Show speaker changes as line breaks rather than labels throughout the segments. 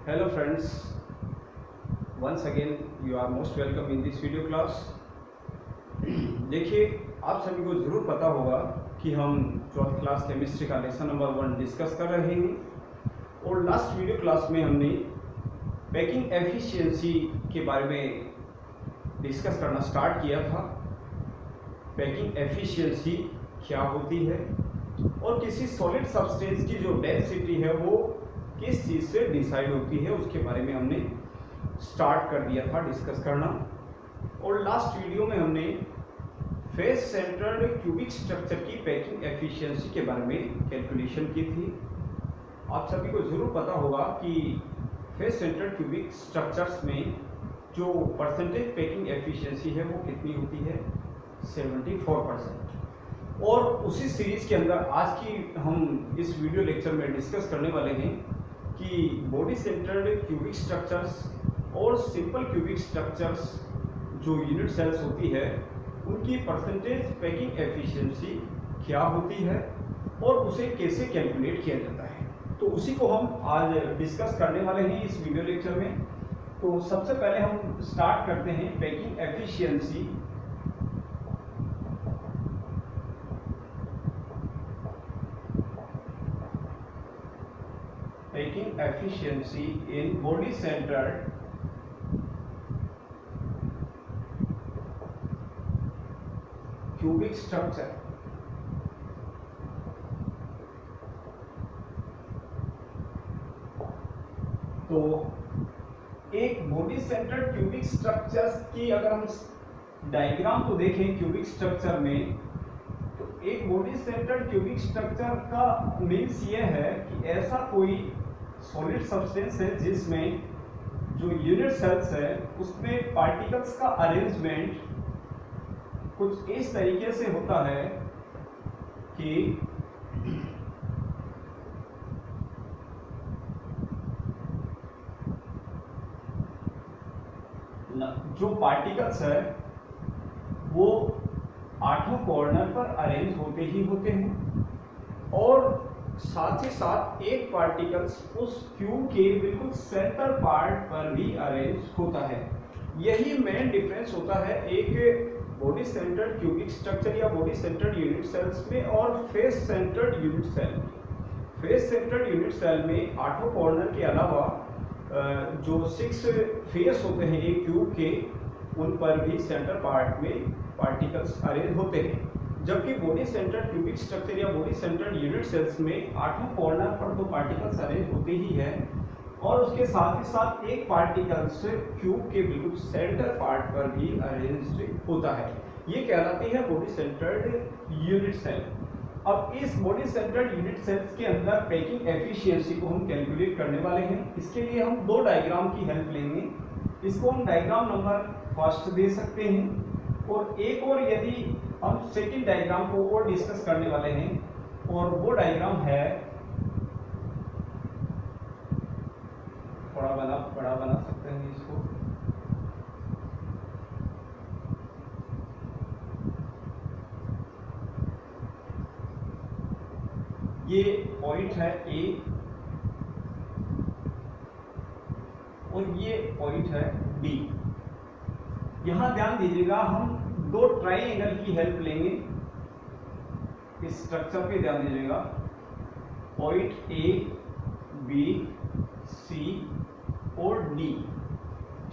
Hello friends, once again you are most welcome in this video class। देखिए, आप सभी को ज़रूर पता होगा कि हम 12th क्लास केमिस्ट्री का लेसन नंबर 1 डिस्कस कर रहे हैं और लास्ट वीडियो क्लास में हमने पैकिंग एफिशिएंसी के बारे में डिस्कस करना स्टार्ट किया था। पैकिंग एफिशिएंसी क्या होती है और किसी सॉलिड सब्सटेंस की जो डेंसिटी है वो किस चीज़ से डिसाइड होती है उसके बारे में हमने स्टार्ट कर दिया था डिस्कस करना। और लास्ट वीडियो में हमने फेस सेंटर्ड क्यूबिक स्ट्रक्चर की पैकिंग एफिशिएंसी के बारे में कैलकुलेशन की थी। आप सभी को ज़रूर पता होगा कि फेस सेंटर्ड क्यूबिक स्ट्रक्चर्स में जो परसेंटेज पैकिंग एफिशिएंसी है वो कितनी होती है, 74%। और उसी सीरीज़ के अंदर आज की हम इस वीडियो लेक्चर में डिस्कस करने वाले हैं कि बॉडी सेंटर्ड क्यूबिक स्ट्रक्चर्स और सिंपल क्यूबिक स्ट्रक्चर्स जो यूनिट सेल्स होती है उनकी परसेंटेज पैकिंग एफिशिएंसी क्या होती है और उसे कैसे कैलकुलेट किया जाता है। तो उसी को हम आज डिस्कस करने वाले हैं इस वीडियो लेक्चर में। तो सबसे पहले हम स्टार्ट करते हैं packing efficiency. Packing efficiency in body centered cubic structure। तो एक बॉडी सेंटर्ड क्यूबिक स्ट्रक्चर्स की अगर हम डायग्राम को देखें क्यूबिक स्ट्रक्चर में, तो एक बॉडी सेंटर्ड क्यूबिक स्ट्रक्चर का मीन्स ये है कि ऐसा कोई सॉलिड सब्सटेंस है जिसमें जो यूनिट सेल्स है उसमें पार्टिकल्स का अरेंजमेंट कुछ इस तरीके से होता है कि जो पार्टिकल्स है वो 8 कॉर्नर पर अरेंज होते ही होते हैं और साथ ही साथ एक पार्टिकल्स उस क्यूब के बिल्कुल सेंटर पार्ट पर भी अरेंज होता है। यही मेन डिफरेंस होता है एक बॉडी सेंटर्ड क्यूबिक स्ट्रक्चर या बॉडी सेंटर्ड यूनिट सेल्स में और फेस सेंटर्ड यूनिट सेल में। फेस सेंटर्ड यूनिट सेल में 8 कॉर्नर के अलावा जो 6 फेस होते हैं एक क्यूब के, उन पर भी सेंटर पार्ट में पार्टिकल्स अरेंज होते हैं। जबकि बॉडी सेंटर्ड क्यूबिक स्ट्रक्चर या बॉडी सेंटर्ड यूनिट सेल्स में 8 कॉर्नर पर तो पार्टिकल्स अरेंज होते ही है और उसके साथ ही साथ एक पार्टिकल्स क्यूब के बिल्कुल सेंटर पार्ट पर भी अरेंज होता है। ये कहलाती है बॉडी सेंटर्ड यूनिट सेल। अब इस बॉडी सेंटर्ड यूनिट सेल्स के अंदर पैकिंग एफिशिएंसी को हम कैलकुलेट करने वाले हैं। इसके लिए हम 2 डायग्राम की हेल्प लेंगे। इसको हम डायग्राम नंबर 1 दे सकते हैं और एक और यदि हम सेकंड डायग्राम को और डिस्कस करने वाले हैं और वो डायग्राम है, थोड़ा बड़ा बना सकते हैं इसको। ये पॉइंट है ए और ये पॉइंट है बी। यहां ध्यान दीजिएगा, हम 2 ट्राइंगल की हेल्प लेंगे। इस स्ट्रक्चर पे ध्यान दीजिएगा, पॉइंट ए, बी, सी और डी।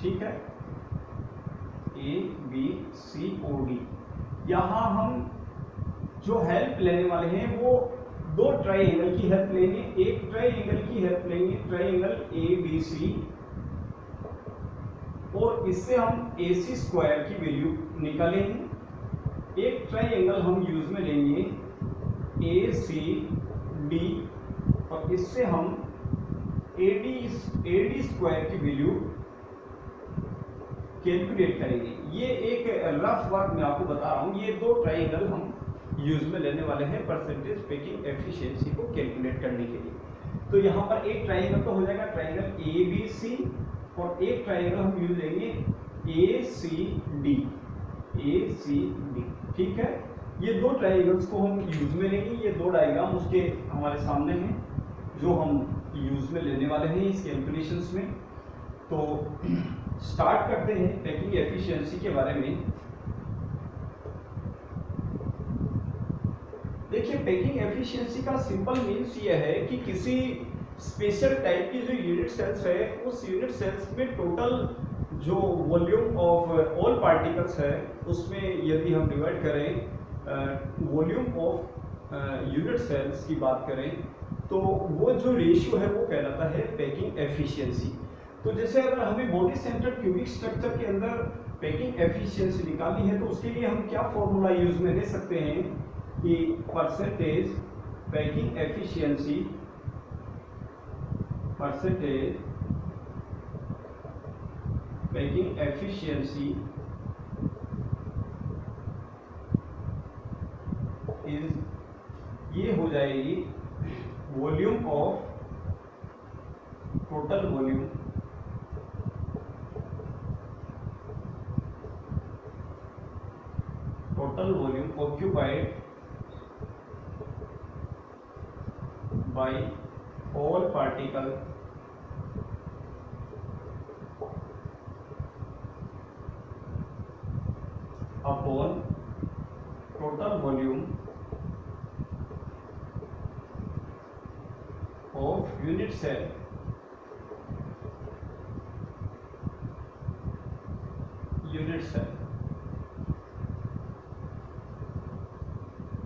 ठीक है, ए, बी, सी और डी। यहां हम जो हेल्प लेने वाले हैं वो 2 ट्राइंगल की हेल्प लेंगे। एक ट्राइंगल की हेल्प लेंगे, ट्राइंगल ए बी सी, और इससे हम AC स्क्वायर की वैल्यू निकालेंगे। एक ट्राइंगल हम यूज में लेंगे ACD और इससे हम AD स्क्वायर की वैल्यू कैलकुलेट करेंगे। ये एक रफ वर्क मैं आपको बता रहा हूँ। ये 2 ट्राइंगल हम यूज में लेने वाले हैं परसेंटेज पैकिंग एफिशिएंसी को कैलकुलेट करने के लिए। तो यहाँ पर एक ट्राइंगल तो हो जाएगा ट्राइंगल ABC और एक ट्राइंगल हम यूज लेंगे ACD। ठीक है, ये 2 ट्राइंगल्स को हम यूज में लेंगे। ये 2 डायग्राम उसके हमारे सामने हैं जो हम यूज इसमें लेने वाले हैं इस कैलकुलेशंस में। तो स्टार्ट करते हैं पैकिंग एफिशिएंसी के बारे में। देखिए, पैकिंग एफिशिएंसी का सिंपल मीन्स ये है कि किसी स्पेशल टाइप की जो यूनिट सेल्स है, उस यूनिट सेल्स में टोटल जो वॉल्यूम ऑफ ऑल पार्टिकल्स है, उसमें यदि हम डिवाइड करें वॉल्यूम ऑफ यूनिट सेल्स की बात करें, तो वो जो रेशियो है वो कहलाता है पैकिंग एफिशिएंसी। तो जैसे अगर हमें बॉडी सेंटर्ड क्यूबिक स्ट्रक्चर के अंदर पैकिंग एफिशिएंसी निकालनी है, तो उसके लिए हम क्या फॉर्मूला यूज में ले सकते हैं कि percentage packing efficiency, percentage packing efficiency is, ये हो जाएगी volume of, total volume occupied by all particle upon total volume of unit cell,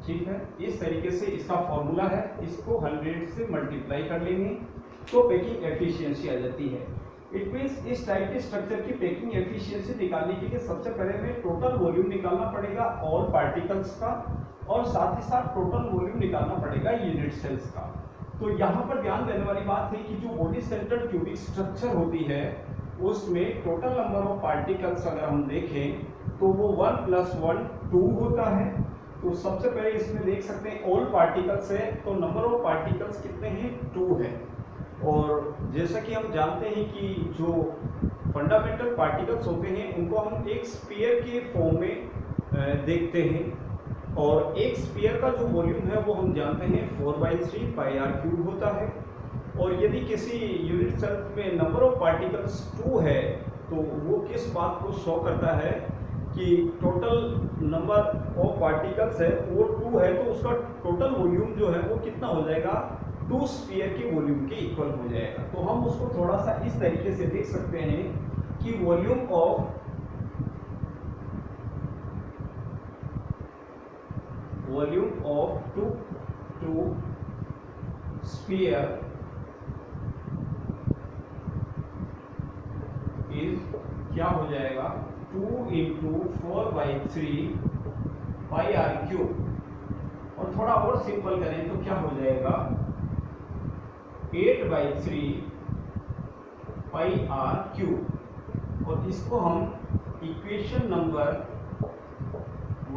ठीक है। इस तरीके से इसका फॉर्मूला है, इसको 100 से मल्टीप्लाई कर लेंगे तो पैकिंग एफिशिएंसी आ जाती है। इट मींस इस टाइप के स्ट्रक्चर की पैकिंग एफिशिएंसी निकालने के लिए सबसे पहले हमें टोटल वॉल्यूम निकालना पड़ेगा ऑल पार्टिकल्स का, और साथ ही साथ टोटल वॉल्यूम निकालना पड़ेगा यूनिट सेल्स का। तो यहाँ पर ध्यान देने वाली बात है कि जो बॉडी सेंटर्ड क्यूबिक स्ट्रक्चर होती है, उसमें टोटल नंबर ऑफ पार्टिकल्स अगर हम देखें तो वो 1 + 1 2 होता है। तो सबसे पहले इसमें देख सकते हैं ऑल पार्टिकल्स है, तो नंबर ऑफ पार्टिकल्स कितने हैं, 2 है। और जैसा कि हम जानते हैं कि जो फंडामेंटल पार्टिकल्स होते हैं उनको हम एक स्फीयर के फॉर्म में देखते हैं, और एक स्फीयर का जो वॉल्यूम है वो हम जानते हैं 4/3 πr³ होता है। और यदि किसी यूनिट सेल में नंबर ऑफ पार्टिकल्स 2 है, तो वो किस बात को शो करता है कि टोटल नंबर ऑफ पार्टिकल्स है वो 2 है, तो उसका टोटल वॉल्यूम जो है वो कितना हो जाएगा, 2 स्फीयर के वॉल्यूम के इक्वल हो जाएगा। तो हम उसको थोड़ा सा इस तरीके से देख सकते हैं कि volume of two sphere is क्या हो जाएगा, 2 × 4/3 πr³। और थोड़ा और सिंपल करें तो क्या हो जाएगा, 8/3 πr³। और इसको हम इक्वेशन नंबर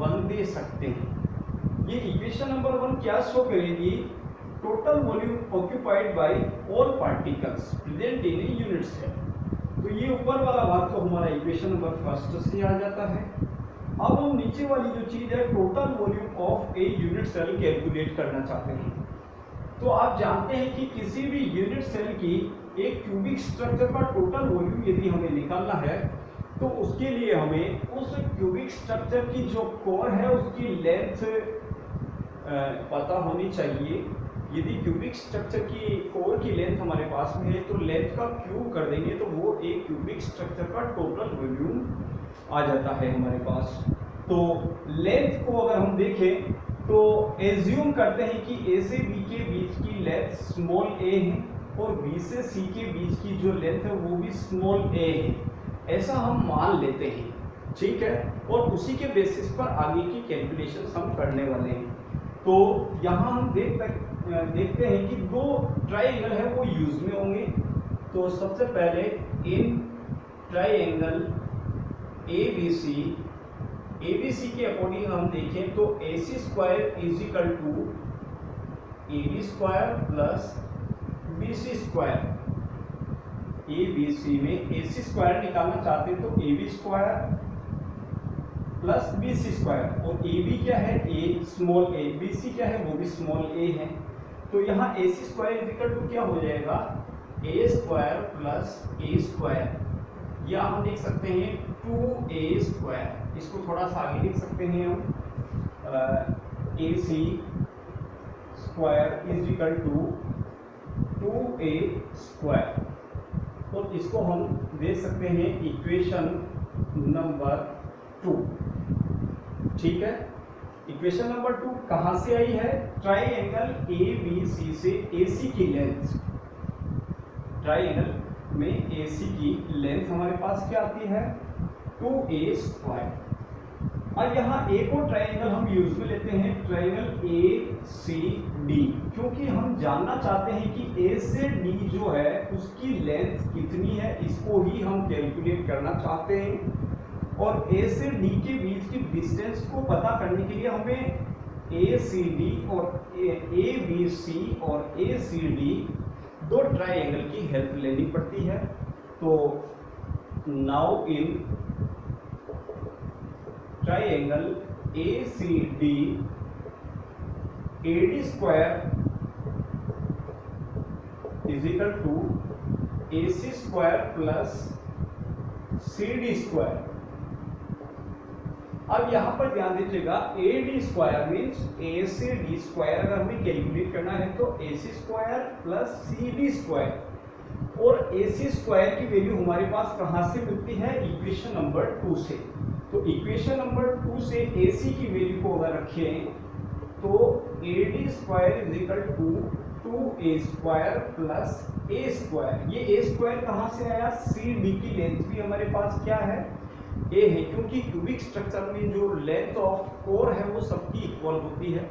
1 दे सकते हैं। ये इक्वेशन नंबर 1 क्या शो करेगी, total volume occupied by all particles present in a unit cell. तो ये ऊपर वाला भाग तो हमारा इक्वेशन नंबर 1 से आ जाता है। अब हम नीचे वाली जो चीज है total volume of a unit cell calculate करना चाहते हैं। तो आप जानते हैं कि किसी भी यूनिट सेल की एक क्यूबिक स्ट्रक्चर का टोटल वॉल्यूम यदि हमें निकालना है, तो उसके लिए हमें उस क्यूबिक स्ट्रक्चर की जो कोर है उसकी लेंथ पता होनी चाहिए। यदि क्यूबिक स्ट्रक्चर की कोर की लेंथ हमारे पास में है, तो लेंथ का क्यूब कर देंगे तो वो एक क्यूबिक स्ट्रक्चर का टोटल वॉल्यूम आ जाता है हमारे पास। तो लेंथ को अगर हम देखें तो एज्यूम करते हैं कि ए से बी के बीच की लेंथ स्मॉल ए है, और बी से सी के बीच की जो लेंथ है वो भी स्मॉल ए है, ऐसा हम मान लेते हैं, ठीक है। और उसी के बेसिस पर आगे की कैलकुलेशन हम करने वाले हैं। तो यहाँ हम देखते हैं कि 2 ट्राइंगल है वो यूज में होंगे। तो सबसे पहले इन ट्राइंगल ABC के अकॉर्डिंग हम देखें तो AC² = AB² + BC²। ABC में AC² निकालना चाहते हैं तो AB² + BC², और AB क्या है, A स्मॉल a, BC क्या है वो भी स्मॉल a है। तो यहाँ AC² = क्या हो जाएगा, ए स्क्वायर प्लस ए स्क्वायर, या हम लिख सकते हैं 2a स्क्वायर। इसको थोड़ा सा आगे लिख सकते हैं हम, a c square is equal to 2a square. तो इसको हम दे सकते हैं इक्वेशन नंबर 2। ठीक है, इक्वेशन नंबर 2 कहां से आई है? ट्राइंगल ABC से AC की लेंथ, ट्राइंगल में AC की लेंथ हमारे पास क्या आती है? 2a square. अब यहाँ एक और ट्राइंगल हम यूज में लेते हैं, ट्राइंगल ACD, क्योंकि हम जानना चाहते हैं कि A से D जो है उसकी लेंथ कितनी है, इसको ही हम कैलकुलेट करना चाहते हैं। और A से D के बीच की डिस्टेंस को पता करने के लिए हमें ACD और ABC और ACD दो ट्राइंगल की हेल्प लेनी पड़ती है। तो now in triangle ACD, AD square is equal to AC square plus CD square. अब यहां पर ध्यान दीजिएगा, AD स्क्वायर मीन्स A से D स्क्वायर अगर हमें कैलकुलेट करना है तो AC square plus CD square, और AC स्क्वायर की वैल्यू हमारे पास कहां से मिलती है? इक्वेशन नंबर 2 से। तो इक्वेशन नंबर 2 से AC की वैल्यू को अगर रखें तो AD square is equal to 2a square plus a square. ये a स्क्वायर कहां से आया? CD की लेंथ भी हमारे पास क्या है? a है, क्योंकि क्यूबिक स्ट्रक्चर में जो लेंथ ऑफ कोर है वो सबकी इक्वल होती है,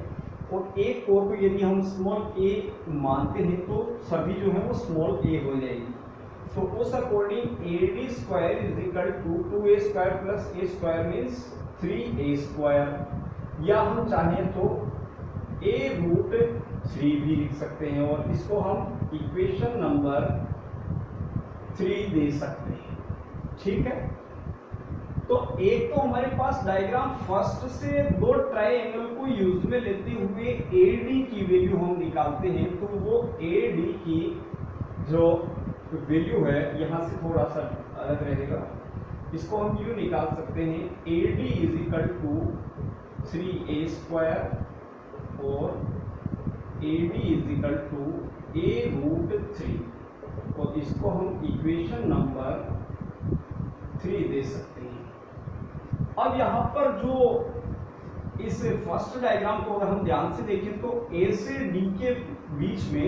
और एक कोर को यदि हम स्मॉल a मानते हैं तो सभी जो है वो स्मॉल a हो जाएगी। तो उस according AD square is equal to 2a square plus a square means 3a square, या हम चाहें तो a रूट 3 भी लिख सकते हैं, और इसको हम इक्वेशन नंबर 3 दे सकते हैं। ठीक है, तो एक तो हमारे पास डायग्राम फर्स्ट से दो ट्राइंगल को यूज में लेते हुए AD की वैल्यू हम निकालते हैं, तो वो AD की जो वैल्यू है यहाँ से थोड़ा सा अलग रहेगा। इसको हम यूँ निकाल सकते हैं, AD is equal to 3a square और AD is equal to a root 3, और इसको हम इक्वेशन नंबर 3 दे सकते हैं। अब यहाँ पर जो इस फर्स्ट डायग्राम को अगर हम ध्यान से देखें तो A से D के बीच में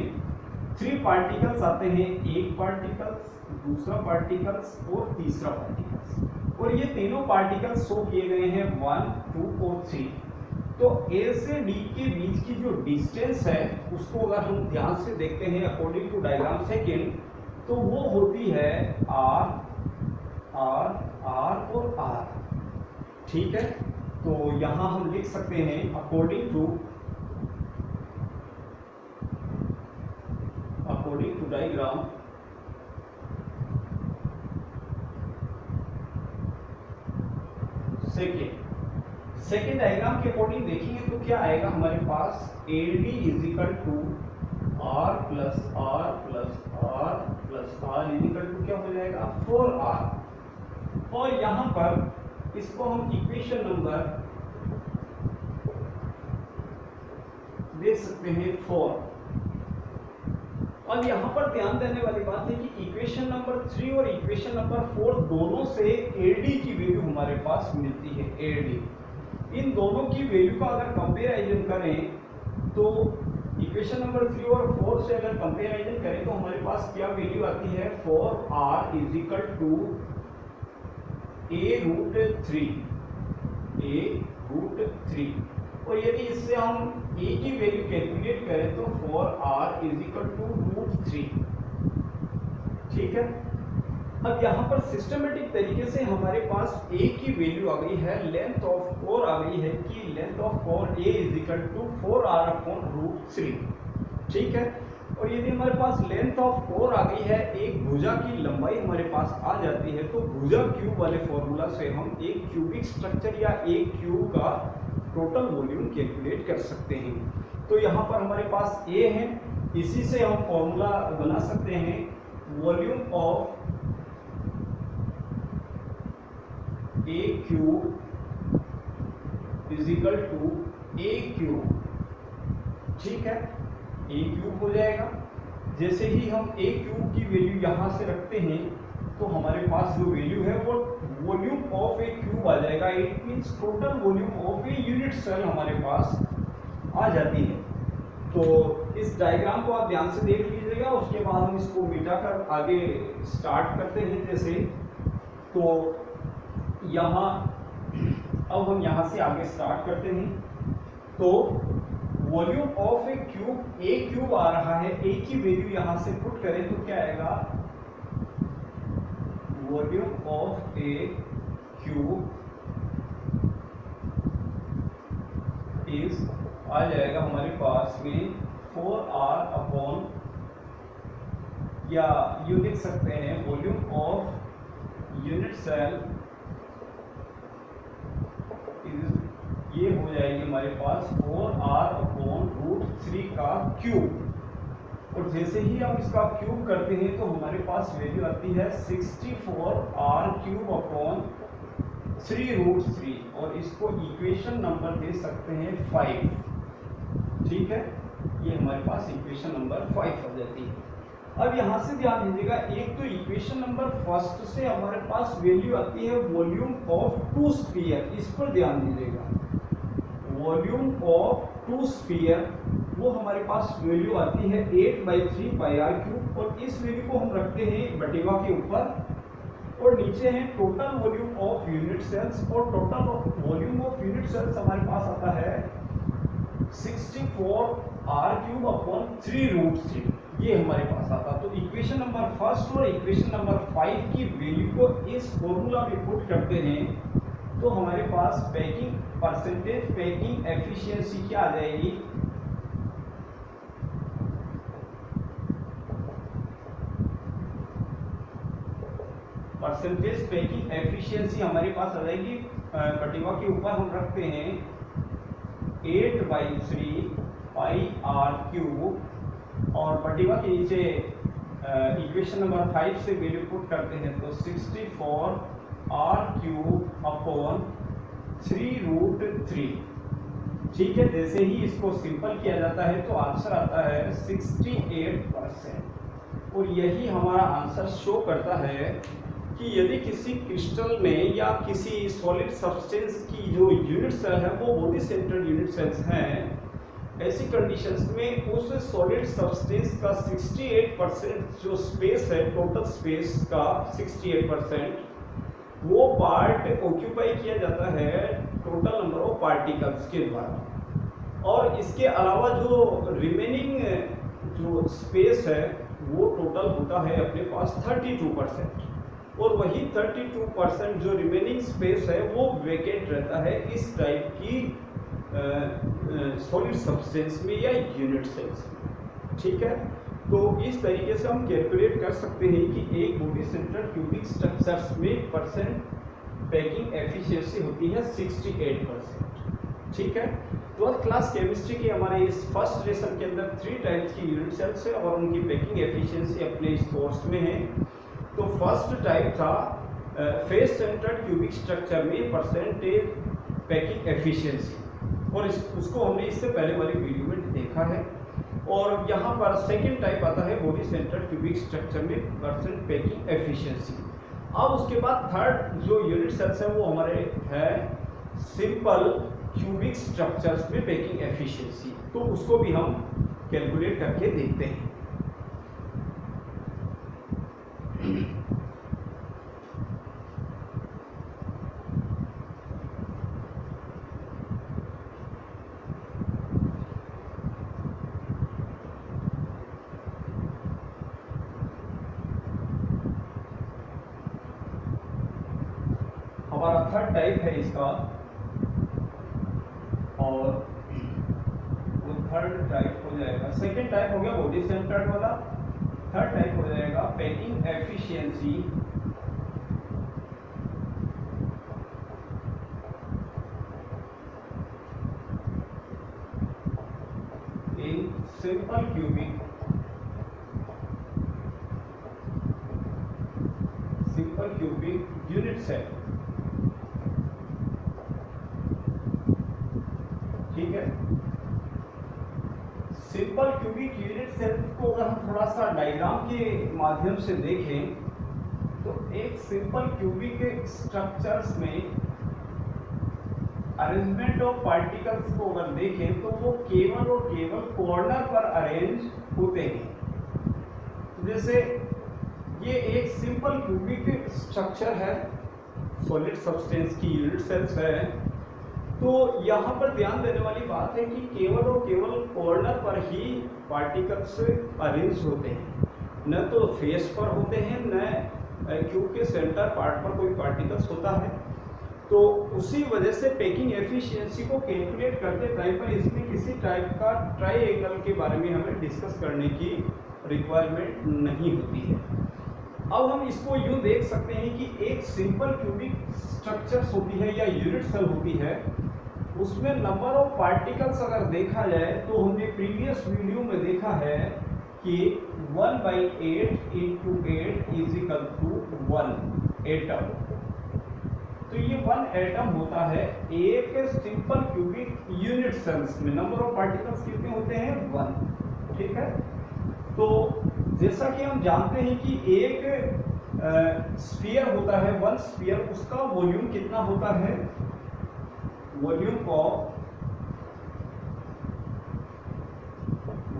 3 पार्टिकल्स आते हैं, एक पार्टिकल्स, दूसरा पार्टिकल्स और तीसरा पार्टिकल्स, और ये तीनों पार्टिकल्स शो किए गए हैं 1, 2 और 3। तो A से D के बीच की जो डिस्टेंस है उसको अगर हम ध्यान से देखते हैं अकॉर्डिंग टू डायग्राम सेकेंड, तो वो होती है R, R, R और R। ठीक है, तो यहाँ हम लिख सकते हैं according to diagram second diagram के अकॉर्डिंग देखेंगे तो क्या आएगा हमारे पास? AD is equal to R plus R plus R plus R is equal to क्या हो जाएगा? 4R। और यहाँ पर इसको हम इक्वेशन नंबर दे सकते हैं 4। अब यहाँ पर ध्यान देने वाली बात है कि इक्वेशन नंबर 3 और इक्वेशन नंबर 4 दोनों से AD की वैल्यू हमारे पास मिलती है। AD, इन दोनों की वैल्यू का अगर कंपेरिजन करें तो इक्वेशन नंबर 3 और 4 से अगर कंपेरिजन करें तो हमारे पास क्या वैल्यू आती है? 4R is equal to a root 3, और यदि इससे हम a की वैल्यू कैलकुलेट करें तो 4R is equal to root 3। ठीक है, अब यहाँ पर सिस्टमेटिक तरीके से हमारे पास a की वैल्यू आ गई है, लेंथ ऑफ कोर आ गई है कि length of core a is equal to 4R upon root 3। ठीक है, और यदि हमारे पास लेंथ ऑफ कोर आ गई है, एक भुजा की लंबाई हमारे पास आ जाती है, तो भुजा क्यूब वाले फॉर्मूला से हम एक क्यूबिक स्ट्रक्चर या एक क्यूब का टोटल वॉल्यूम कैलकुलेट कर सकते हैं। तो यहाँ पर हमारे पास a है, इसी से हम फॉर्मूला बना सकते हैं volume of a cube is equal to a cube, ठीक है, ए क्यूब हो जाएगा। जैसे ही हम ए क्यूब की वैल्यू यहां से रखते हैं तो हमारे पास जो वैल्यू है वो वॉल्यूम ऑफ ए क्यूब आ जाएगा। It means total volume of a unit cell हमारे पास आ जाती है। तो इस डायग्राम को आप ध्यान से देख लीजिएगा, उसके बाद हम इसको मिटाकर आगे स्टार्ट करते हैं। जैसे तो यहाँ अब हम यहाँ से आगे स्टार्ट करते हैं। तो वॉल्यूम ऑफ ए क्यूब आ रहा है, ए की वैल्यू यहाँ से पुट करें तो क्या आएगा, volume of a cube is आ जाएगा हमारे पास में 4r अपॉन, या यू लिख सकते हैं वॉल्यूम ऑफ यूनिट सेल ये हो जाएगी हमारे पास 4r अपॉन √3 का क्यूब। और जैसे ही हम इसका क्यूब करते हैं तो हमारे पास वैल्यू आती है 64r क्यूब अपॉन 3√3, और इसको इक्वेशन नंबर दे सकते हैं 5, ठीक है, ये हमारे पास इक्वेशन नंबर 5 हो जाती है। अब यहाँ से ध्यान दीजिएगा, एक तो इक्वेशन नंबर फर्स्ट से हमारे पास वैल्यू आती है वॉल्यूम ऑफ 2 स्फीयर, इस पर ध्यान दीजिएगा, वॉल्यूम ऑफ 2 स्फीयर वो हमारे पास वैल्यू आती है 8/3 πr क्यूब, और इस वैल्यू को हम रखते हैं बटेवा के ऊपर, और नीचे है total volume of unit cells, और total volume of unit cells हमारे पास आता है 64r क्यूब अपॉन 3√3, ये हमारे पास आता। तो इक्वेशन नंबर फर्स्ट और इक्वेशन नंबर 5 की वैल्यू को इस फॉर्मूला में पुट करते हैं तो हमारे पास पैकिंग परसेंटेज, पैकिंग एफिशिएंसी क्या आ जाएगी, परसेंटेज पैकिंग एफिशिएंसी हमारे पास आ जाएगी, बटेवा के ऊपर हम रखते हैं 8/3 πr क्यूब, और बटेवा के नीचे इक्वेशन नंबर 5 से वैल्यू पुट करते हैं तो 64r क्यूब अपॉन 3√3, ठीक है। जैसे ही इसको सिंपल किया जाता है तो आंसर आता है 68%, और यही हमारा आंसर शो करता है कि यदि किसी क्रिस्टल में या किसी सॉलिड सब्सटेंस की जो यूनिट सेल है वो बॉडी सेंटर्ड यूनिट सेल्स हैं, ऐसी कंडीशंस में उस सॉलिड सब्सटेंस का 68% जो स्पेस है, टोटल स्पेस का 68% वो पार्ट ऑक्यूपाई किया जाता है टोटल नंबर ऑफ पार्टिकल्स के द्वारा, और इसके अलावा जो रिमेनिंग जो स्पेस है वो टोटल होता है अपने पास 32%, और वही 32% जो रिमेनिंग स्पेस है वो वेकेंट रहता है इस टाइप की सॉलिड सब्सटेंस में या यूनिट सेल्स में, ठीक है। तो इस तरीके से हम कैलकुलेट कर सकते हैं कि एक बॉडी सेंटर क्यूबिक स्ट्रक्चर्स में परसेंट पैकिंग एफिशिएंसी होती है 68%, ठीक है। 12th क्लास केमिस्ट्री की हमारे इस फर्स्ट लेसन के अंदर 3 टाइप्स की यूनिट सेल्स है और उनकी पैकिंग एफिशिएंसी अपने इस कोर्स में है। तो फर्स्ट टाइप था फेस सेंटर्ड क्यूबिक स्ट्रक्चर में परसेंटेज पैकिंग एफिशिएंसी, और उसको हमने इससे पहले वाली वीडियो में देखा है। और यहाँ पर सेकंड टाइप आता है बॉडी सेंटर्ड क्यूबिक स्ट्रक्चर में परसेंट पैकिंग एफिशिएंसी। अब उसके बाद थर्ड जो यूनिट सेल्स है वो हमारे है सिंपल क्यूबिक स्ट्रक्चर्स में पैकिंग एफिशिएंसी, तो उसको भी हम कैलकुलेट करके देखते हैं। हमारा थर्ड टाइप है इसका, और वो थर्ड टाइप हो जाएगा, सेकेंड टाइप हो गया बॉडी सेंटर्ड वाला, थर्ड टाइप हो जाएगा packing efficiency in simple cubic simple cubic unit cell. ठीक है, सिंपल क्यूबिक यूनिट सेल को अगर हम थोड़ा सा डायग्राम के माध्यम से देखें तो एक सिंपल क्यूबिक स्ट्रक्चर्स में अरेंजमेंट ऑफ पार्टिकल्स को अगर देखें तो वो केवल और केवल कॉर्नर पर अरेंज होते हैं। जैसे ये एक सिंपल क्यूबिक स्ट्रक्चर है, सॉलिड सब्सटेंस की यूनिट सेल्स है, तो यहाँ पर ध्यान देने वाली बात है कि केवल और केवल कॉर्नर पर ही पार्टिकल्स अरेंज होते हैं, न तो फेस पर होते हैं, न क्यूब के सेंटर पार्ट पर कोई पार्टिकल्स होता है। तो उसी वजह से पैकिंग एफिशिएंसी को कैलकुलेट करते टाइम पर इसमें किसी टाइप का ट्राइएंगल के बारे में हमें डिस्कस करने की रिक्वायरमेंट नहीं होती है। अब हम इसको यूँ देख सकते हैं कि एक सिंपल क्यूबिक स्ट्रक्चर्स होती है या यूनिट सेल होती है, उसमें नंबर ऑफ पार्टिकल्स अगर देखा जाए तो हमने प्रीवियस वीडियो में देखा है कि 1/8 × 8 = 1 एटम। तो ये 1 एटम होता है एक सिंपल क्यूबिक यूनिट सेल्स में। नंबर ऑफ पार्टिकल्स कितने होते हैं? 1। ठीक है, तो जैसा कि हम जानते हैं कि एक स्फीयर होता है, 1 स्फीयर, उसका वॉल्यूम कितना होता है? Volume of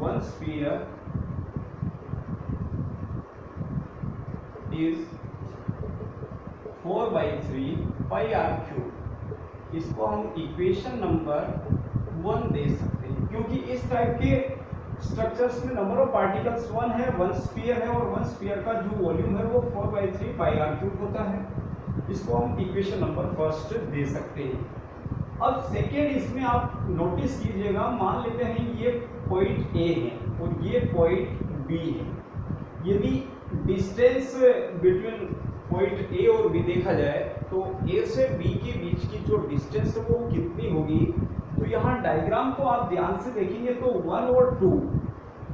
1 sphere is 4/3 πr³। इसको हम इक्वेशन नंबर 1 दे सकते हैं, क्योंकि इस टाइप के स्ट्रक्चर्स में नंबर ऑफ पार्टिकल्स 1 है, 1 स्फीयर है, और 1 स्फीयर का जो वॉल्यूम है वो 4/3 πr³ होता है। इसको हम इक्वेशन नंबर 1 दे सकते हैं। अब सेकेंड, इसमें आप नोटिस कीजिएगा, मान लेते हैं ये पॉइंट ए है और ये पॉइंट बी है। यदि डिस्टेंस बिटवीन पॉइंट ए और बी देखा जाए तो ए से बी के बीच की जो डिस्टेंस है वो कितनी होगी? तो यहाँ डायग्राम को आप ध्यान से देखेंगे तो 1 और 2,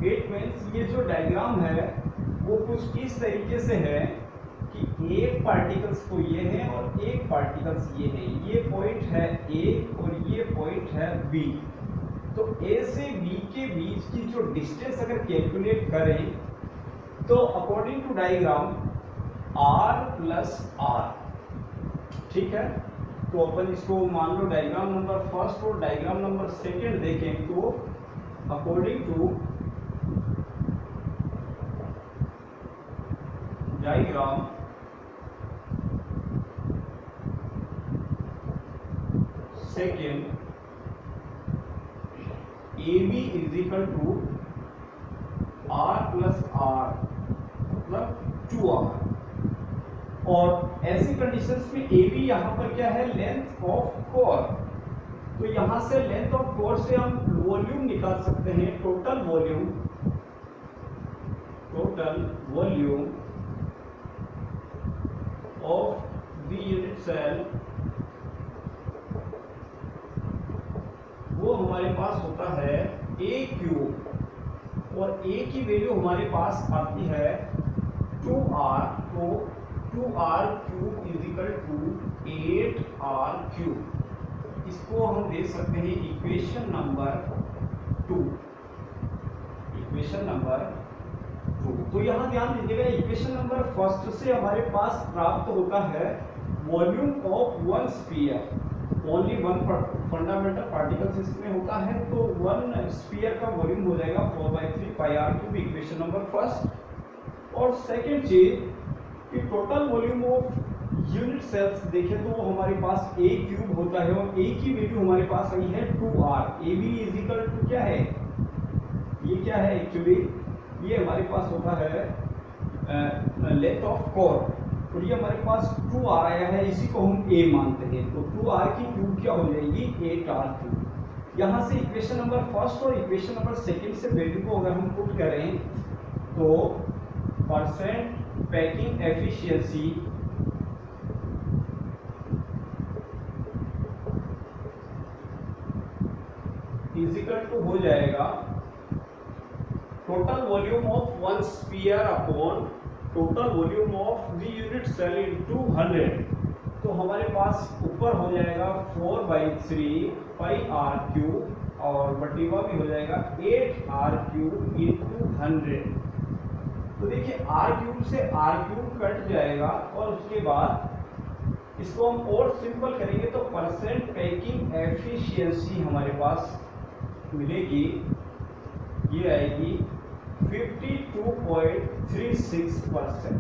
इट मीन्स ये जो डायग्राम है वो कुछ इस तरीके से है कि एक पार्टिकल्स तो ये है और एक पार्टिकल्स ये है। ये पॉइंट है ए और ये पॉइंट है बी। तो ए से बी के बीच की जो डिस्टेंस अगर कैलकुलेट करें तो according to diagram r + r। ठीक है, तो अपन इसको मान लो डायग्राम नंबर 1 और डायग्राम नंबर 2 देखें तो according to diagram second, AB = r + r मतलब 2r। और ऐसी कंडीशंस में AB यहाँ पर क्या है? Length of core. तो यहाँ से लेंथ ऑफ कोर से हम वॉल्यूम निकाल सकते हैं, total volume of the unit cell, वो हमारे पास होता है a³ और a की वैल्यू हमारे पास आती है 2r। तो 2r³ = 8r³। इसको हम दे सकते हैं इक्वेशन नंबर 2। इक्वेशन नंबर 2, तो यहाँ ध्यान दीजिएगा, इक्वेशन नंबर 1 से हमारे पास प्राप्त होता है volume of 1 sphere. Only 1 fundamental particles इसमें होता है, तो 1 स्फीयर का वॉल्यूम हो जाएगा 4/3 πr³, इक्वेशन नंबर 1। और सेकेंड चीज कि total volume of unit cells देखें तो वो हमारे पास a³ होता है और a की वैल्यू हमारे पास आई है 2r। AB = क्या है? ये क्या है एक्चुअली? ये हमारे पास होता है लेंथ ऑफ कोर, और ये हमारे पास 2r आया है, इसी को हम a मानते हैं। तो 2r³ क्या हो जाएगी? 8r³। यहाँ से इक्वेशन नंबर 1 और इक्वेशन नंबर 2 से वैल्यू को अगर हम पुट करें तो परसेंट पैकिंग एफिशिएंसी = हो जाएगा total volume of 1 sphere upon total volume of the unit cell into 100, तो हमारे पास ऊपर हो जाएगा 4/3 पाई आर क्यूब और बटीवा में हो जाएगा 8r क्यूब इंटू 100। तो देखिए आर क्यूब से आर क्यूब कट जाएगा और उसके बाद इसको हम और सिंपल करेंगे तो परसेंट पैकिंग एफिशिएंसी हमारे पास मिलेगी, ये आएगी 52.36%।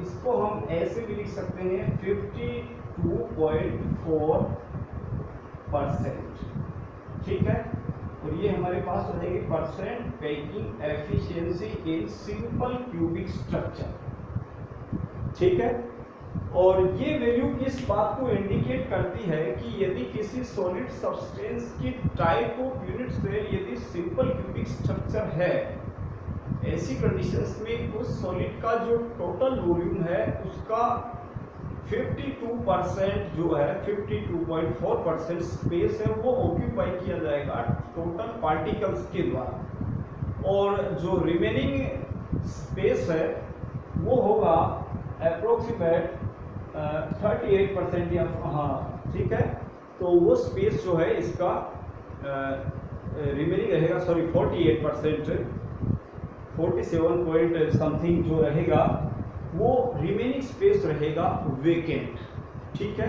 इसको हम ऐसे भी लिख सकते हैं 52.4%, ठीक है। और ये हमारे पास हो जाएगी percent packing efficiency in simple cubic structure, ठीक है। और ये वैल्यू इस बात को इंडिकेट करती है कि यदि किसी सॉलिड सब्सटेंस की टाइप ऑफ यूनिट सेल यदि सिंपल क्यूबिक स्ट्रक्चर है, ऐसी कंडीशंस में उस सॉलिड का जो टोटल वॉल्यूम है उसका 52% जो है 52.4% स्पेस है वो ऑक्यूपाई किया जाएगा टोटल पार्टिकल्स के द्वारा, और जो रिमेनिंग स्पेस है वो होगा अप्रोक्सीमेट 38% या हाँ ठीक है। तो वो स्पेस जो है इसका रिमेनिंग रहेगा, सॉरी 48%, 47 पॉइंट समथिंग जो रहेगा वो रिमेनिंग स्पेस रहेगा वेकेंट, ठीक है।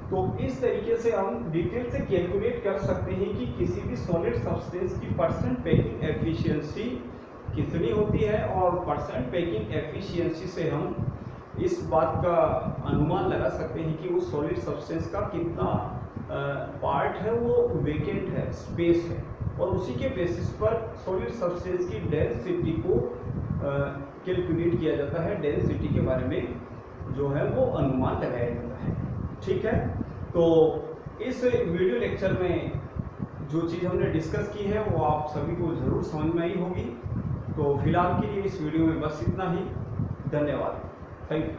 तो इस तरीके से हम डिटेल से कैलकुलेट कर सकते हैं कि किसी भी सॉलिड सब्सटेंस की परसेंट पैकिंग एफिशिएंसी कितनी होती है, और परसेंट पैकिंग एफिशिएंसी से हम इस बात का अनुमान लगा सकते हैं कि वो सॉलिड सब्सटेंस का कितना पार्ट है वो वेकेंट है, स्पेस है, और उसी के बेसिस पर सॉलिड सब्सटेंस की डेंसिटी को कैलकुलेट किया जाता है, डेंसिटी के बारे में जो है वो अनुमान लगाया जाता है, ठीक है। तो इस वीडियो लेक्चर में जो चीज़ हमने डिस्कस की है वो आप सभी को ज़रूर समझ में आई होगी। तो फिलहाल के लिए इस वीडियो में बस इतना ही। धन्यवाद, थैंक यू।